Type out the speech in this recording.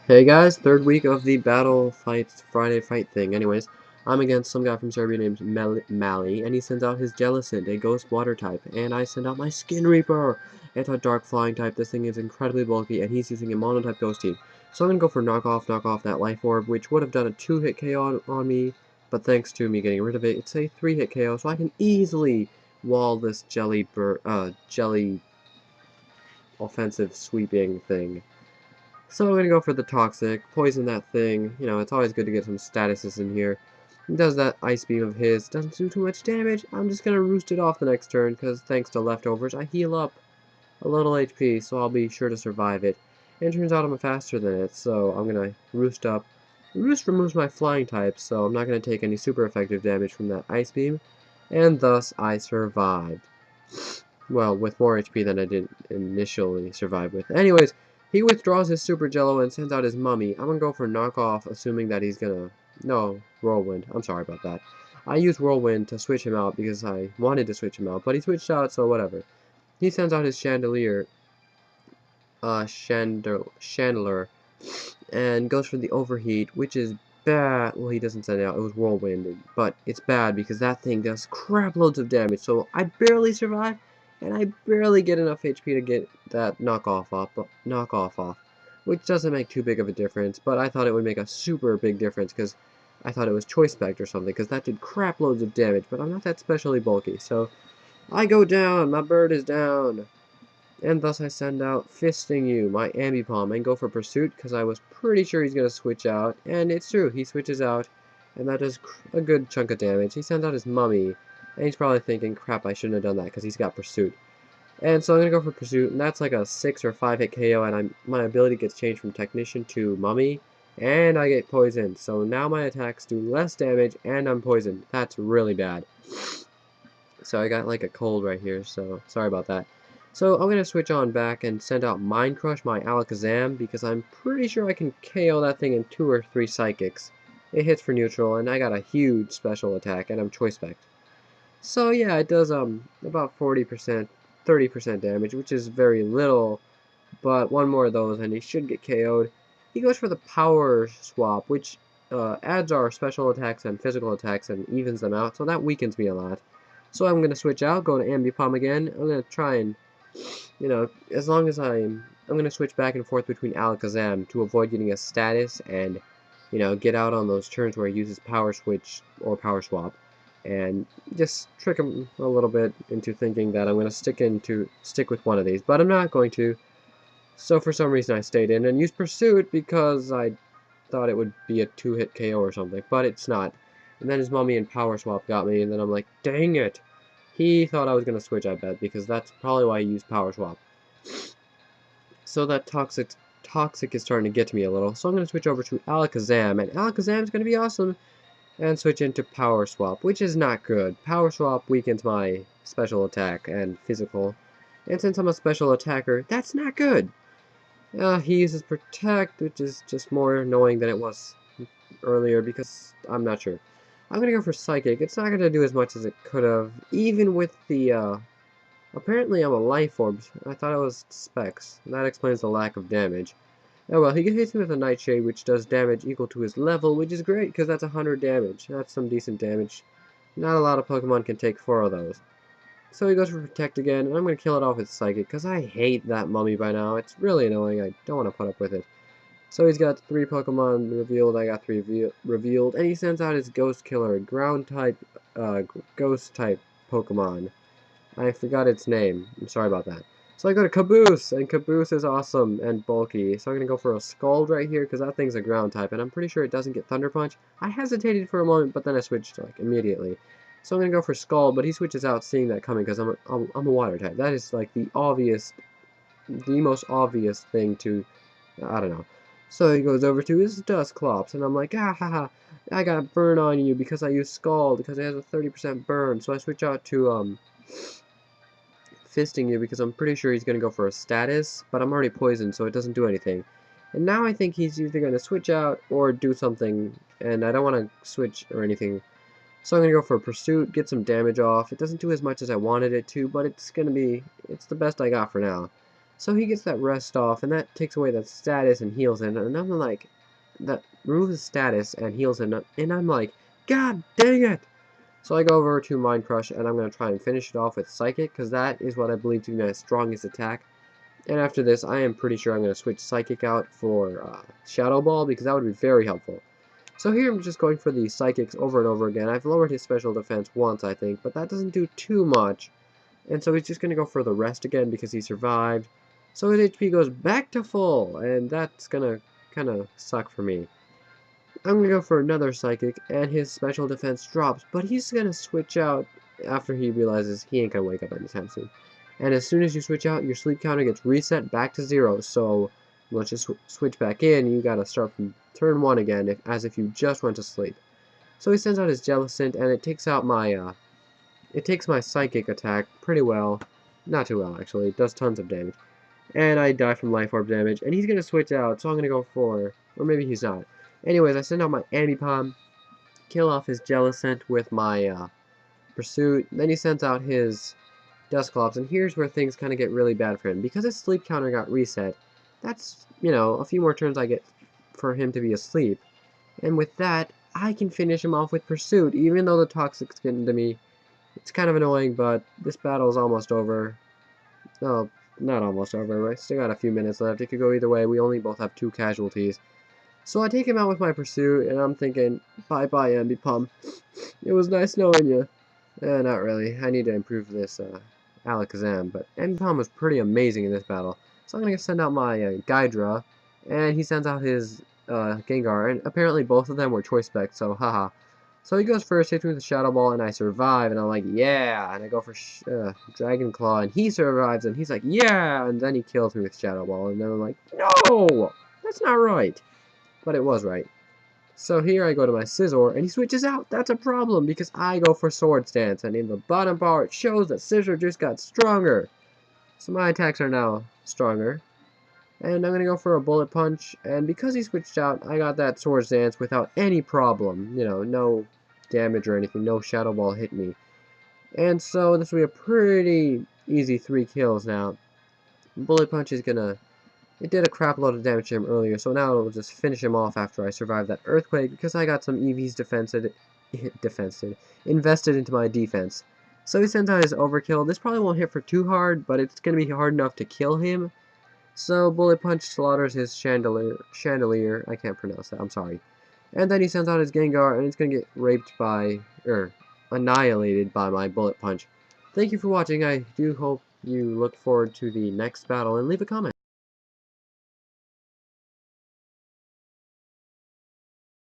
Hey guys, third week of the Battle Fight Friday fight thing. Anyways, I'm against some guy from Serbia named Mali, and he sends out his Jellicent, a ghost water type, and I send out my Skin Reaper. It's a dark flying type. This thing is incredibly bulky, and he's using a Monotype ghost team. So I'm gonna go for knock off that life orb, which would have done a 2-hit KO on me, but thanks to me getting rid of it, it's a 3-hit KO, so I can easily wall this jelly offensive sweeping thing. So I'm gonna go for the Toxic, poison that thing. You know, it's always good to get some statuses in here. He does that Ice Beam of his, doesn't do too much damage. I'm just gonna roost it off the next turn, because thanks to leftovers, I heal up a little HP, so I'll be sure to survive it. And it turns out I'm faster than it, so I'm gonna roost up. Roost removes my flying type, so I'm not gonna take any super effective damage from that Ice Beam, and thus I survived. Well, with more HP than I did initially survive with. Anyways, he withdraws his Super Jello and sends out his Mummy. I'm gonna go for knockoff, assuming that he's gonna... No, Whirlwind. I'm sorry about that. I used Whirlwind to switch him out because I wanted to switch him out, but he switched out, so whatever. He sends out his Chandler, and goes for the Overheat, which is bad. Well, he doesn't send it out. It was Whirlwind, but it's bad because that thing does crap loads of damage. So I barely survive, and I barely get enough HP to get that knockoff off, which doesn't make too big of a difference. But I thought it would make a super big difference because I thought it was Choice Spect or something, because that did crap loads of damage. But I'm not that specially bulky, so I go down. My bird is down. And thus I send out Fisting You, my Ambipom, and go for Pursuit, because I was pretty sure he's going to switch out. And it's true, he switches out, and that does a good chunk of damage. He sends out his Mummy, and he's probably thinking, crap, I shouldn't have done that, because he's got Pursuit. And so I'm going to go for Pursuit, and that's like a 6 or 5 hit KO, and my ability gets changed from Technician to Mummy, and I get poisoned. So now my attacks do less damage, and I'm poisoned. That's really bad. So I got like a cold right here, so sorry about that. So I'm going to switch on back and send out Mind Crush, my Alakazam, because I'm pretty sure I can KO that thing in 2 or 3 Psychics. It hits for neutral, and I got a huge special attack, and I'm Choice Spect. So yeah, it does about 40%, 30% damage, which is very little, but one more of those and he should get KO'd. He goes for the Power Swap, which adds our special attacks and physical attacks and evens them out, so that weakens me a lot. So I'm going to switch out, go to Ambipom again. I'm going to try and, as long as I'm going to switch back and forth between Alakazam to avoid getting a status and, get out on those turns where he uses Power Switch or Power Swap. And just trick him a little bit into thinking that I'm going to stick with one of these, but I'm not going to. So for some reason I stayed in and used Pursuit because I thought it would be a 2-hit KO or something, but it's not. And then his Mummy and Power Swap got me, and then I'm like, dang it! He thought I was going to switch, I bet, because that's probably why he used Power Swap. So that Toxic is starting to get to me a little, so I'm going to switch over to Alakazam, and Alakazam is going to be awesome, and switch into Power Swap, which is not good. Power Swap weakens my special attack and physical, and since I'm a special attacker, that's not good. He uses Protect, which is just more annoying than it was earlier because I'm not sure. I'm gonna go for Psychic. It's not gonna do as much as it could have, even with the, apparently I'm a Life Orb. I thought it was Specs. That explains the lack of damage. Oh well, he hits me with a Nightshade, which does damage equal to his level, which is great, because that's 100 damage. That's some decent damage. Not a lot of Pokemon can take 4 of those. So he goes for Protect again, and I'm going to kill it off with Psychic, because I hate that Mummy by now. It's really annoying. I don't want to put up with it. So he's got 3 Pokemon revealed, I got 3 revealed, and he sends out his Ghost Killer, Ground-type, Ghost-type Pokemon. I forgot its name. I'm sorry about that. So I go to Caboose, and Caboose is awesome and bulky. So I'm going to go for a Scald right here, because that thing's a ground type, and I'm pretty sure it doesn't get Thunder Punch. I hesitated for a moment, but then I switched, like, immediately. So I'm going to go for Scald, but he switches out seeing that coming, because I'm a water type. That is, like, the most obvious thing to, I don't know. So he goes over to his Dusclops, and I'm like, ah ha ha, I got burn on you because I used Scald, because it has a 30% burn. So I switch out to, Fisting You because I'm pretty sure he's going to go for a status, but I'm already poisoned, so it doesn't do anything. And now I think he's either going to switch out or do something, and I don't want to switch or anything. So I'm going to go for a Pursuit, get some damage off. It doesn't do as much as I wanted it to, but it's the best I got for now. So he gets that rest off, and that takes away that status and heals him. And I'm like, that removes his status and heals him. And I'm like, God dang it! So I go over to Mind Crush, and I'm going to try and finish it off with Psychic, because that is what I believe to be my strongest attack. And after this, I am pretty sure I'm going to switch Psychic out for Shadow Ball, because that would be very helpful. So here I'm just going for the Psychics over and over again. I've lowered his special defense once, I think, but that doesn't do too much. And so he's just going to go for the rest again because he survived. So his HP goes back to full, and that's going to kind of suck for me. I'm going to go for another Psychic, and his special defense drops, but he's going to switch out after he realizes he ain't going to wake up anytime soon. And as soon as you switch out, your sleep counter gets reset back to 0, so let's just switch back in. You got to start from turn 1 again, as if you just went to sleep. So he sends out his Jellicent, and it takes out my, my Psychic attack pretty well. Not too well, actually. It does tons of damage. And I die from Life Orb damage, and he's going to switch out, so I'm going to go for, or maybe he's not. Anyways, I send out my Ambipom, kill off his Jellicent with my Pursuit, then he sends out his Dusclops, and here's where things kind of get really bad for him. Because his sleep counter got reset, that's, you know, a few more turns I get for him to be asleep. And with that, I can finish him off with Pursuit, even though the Toxic's getting to me. It's kind of annoying, but this battle is almost over. No, not almost over, we still got a few minutes left. It could go either way, we only both have 2 casualties. So I take him out with my Pursuit, and I'm thinking, bye-bye, Ambipom. It was nice knowing you. Not really. I need to improve this Alakazam, but Ambipom was pretty amazing in this battle. So I'm going to send out my Gaidra, and he sends out his Gengar, and apparently both of them were Choice Specs, so haha. So he goes first, hits me with the Shadow Ball, and I survive, and I'm like, yeah, and I go for Dragon Claw, and he survives, and he's like, yeah, and then he kills me with Shadow Ball, and then I'm like, no, that's not right. But it was right. So here I go to my Scizor, and he switches out. That's a problem, because I go for Swords Dance, and in the bottom bar it shows that Scizor just got stronger. So my attacks are now stronger. And I'm going to go for a Bullet Punch, and because he switched out, I got that Swords Dance without any problem. You know, no damage or anything, no Shadow Ball hit me. And so this will be a pretty easy 3 kills now. Bullet Punch is going to... It did a crap load of damage to him earlier, so now it'll just finish him off after I survive that Earthquake, because I got some EVs invested into my defense. So he sends out his Overkill. This probably won't hit for too hard, but it's going to be hard enough to kill him. So Bullet Punch slaughters his Chandelier, I can't pronounce that, I'm sorry. And then he sends out his Gengar, and it's going to get raped by, annihilated by my Bullet Punch. Thank you for watching. I do hope you look forward to the next battle, and leave a comment.